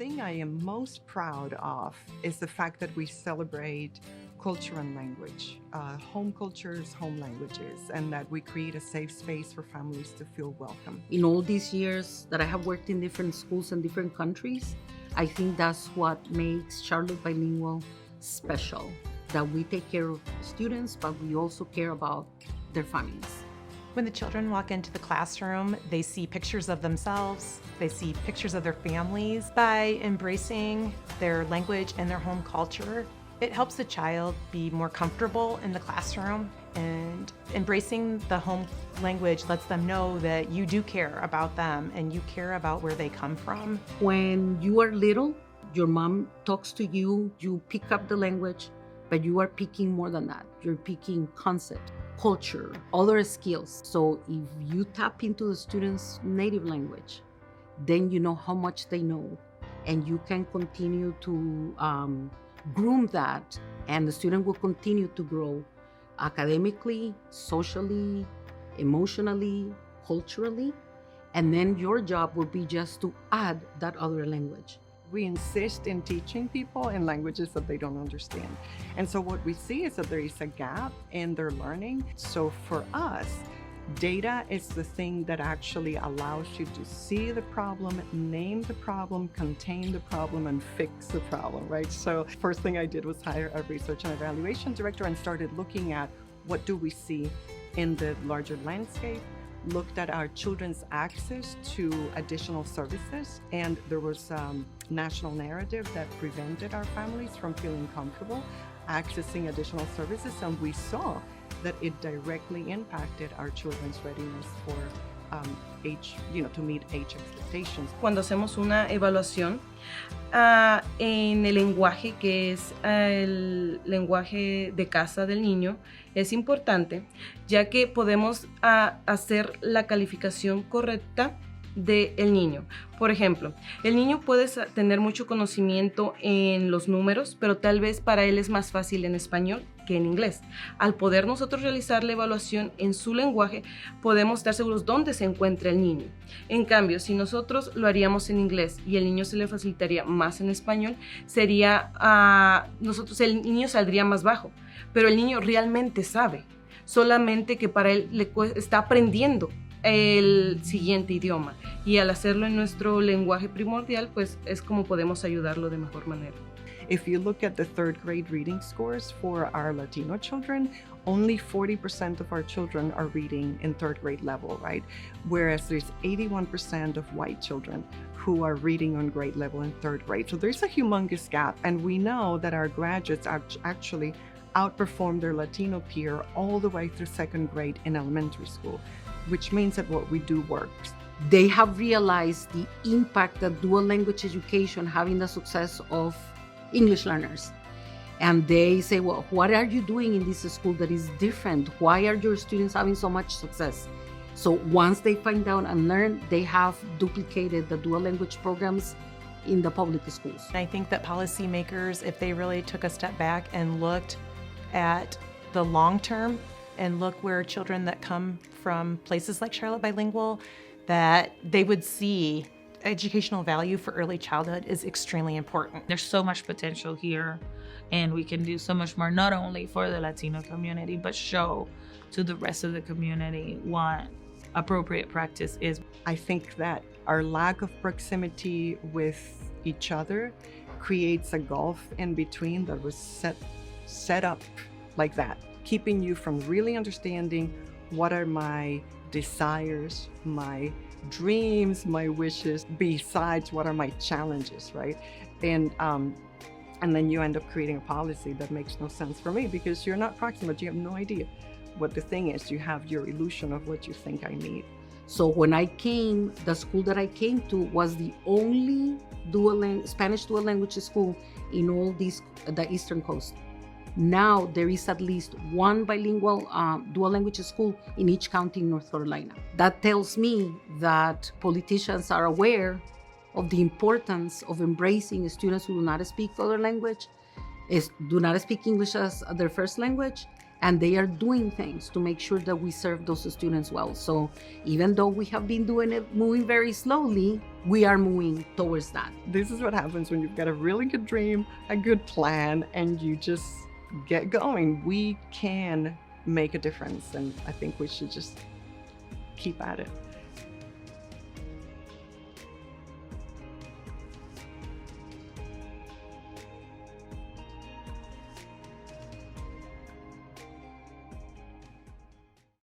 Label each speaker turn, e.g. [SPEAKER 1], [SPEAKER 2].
[SPEAKER 1] thing I am most proud of is the fact that we celebrate culture and language, home cultures, home languages, and that we create a safe space for families to feel welcome.
[SPEAKER 2] In all these years that I have worked in different schools and different countries, I think that's what makes Charlotte Bilingual special, that we take care of students, but we also care about their families.
[SPEAKER 3] When the children walk into the classroom, they see pictures of themselves, they see pictures of their families. By embracing their language and their home culture, it helps the child be more comfortable in the classroom, and embracing the home language lets them know that you do care about them and you care about where they come from.
[SPEAKER 2] When you are little, your mom talks to you, you pick up the language, but you are picking more than that. You're picking concept, culture, other skills. So if you tap into the student's native language, then you know how much they know, and you can continue to groom that, and the student will continue to grow academically, socially, emotionally, culturally, and then your job will be just to add that other language.
[SPEAKER 1] We insist in teaching people in languages that they don't understand. And so what we see is that there is a gap in their learning. So for us, data is the thing that actually allows you to see the problem, name the problem, contain the problem, and fix the problem, right? So first thing I did was hire a research and evaluation director and started looking at what do we see in the larger landscape, looked at our children's access to additional services, and there was a national narrative that prevented our families from feeling comfortable accessing additional services, and we saw that it directly impacted our children's readiness for to meet age expectations.
[SPEAKER 4] Cuando hacemos una evaluación en el lenguaje, que es el lenguaje de casa del niño, es importante, ya que podemos hacer la calificación correcta del niño. Por ejemplo, el niño puede tener mucho conocimiento en los números, pero tal vez para él es más fácil en español que en inglés. Al poder nosotros realizar la evaluación en su lenguaje, podemos estar seguros dónde se encuentra el niño. En cambio, si nosotros lo haríamos en inglés y el niño se le facilitaría más en español, el niño saldría más bajo, pero el niño realmente sabe, solamente que para él está aprendiendo el siguiente idioma, y al hacerlo en nuestro lenguaje primordial, pues es como podemos ayudarlo de mejor manera.
[SPEAKER 1] If you look at the third grade reading scores for our Latino children, only 40% of our children are reading in third grade level, right? Whereas there's 81% of white children who are reading on grade level in third grade. So there's a humongous gap, and we know that our graduates actually outperform their Latino peer all the way through second grade in elementary school, which means that what we do works.
[SPEAKER 2] They have realized the impact that dual language education having the success of English learners. And they say, well, what are you doing in this school that is different? Why are your students having so much success? So once they find out and learn, they have duplicated the dual language programs in the public schools.
[SPEAKER 3] I think that policymakers, if they really took a step back and looked at the long term, and look where children that come from places like Charlotte Bilingual, that they would see educational value for early childhood is extremely important.
[SPEAKER 5] There's so much potential here, and we can do so much more, not only for the Latino community, but show to the rest of the community what appropriate practice is.
[SPEAKER 1] I think that our lack of proximity with each other creates a gulf in between that was set up like that, keeping you from really understanding what are my desires, my dreams, my wishes, besides what are my challenges, right? And then you end up creating a policy that makes no sense for me because you're not proximate, you have no idea what the thing is. You have your illusion of what you think I need.
[SPEAKER 2] So when I came, the school that I came to was the only Spanish dual language school in all the Eastern Coast. Now there is at least one bilingual dual language school in each county in North Carolina. That tells me that politicians are aware of the importance of embracing students who do not speak other language, do not speak English as their first language, and they are doing things to make sure that we serve those students well. So even though we have been doing it, moving very slowly, we are moving towards that.
[SPEAKER 1] This is what happens when you've got a really good dream, a good plan, and you just get going. We can make a difference, and I think we should just keep at it.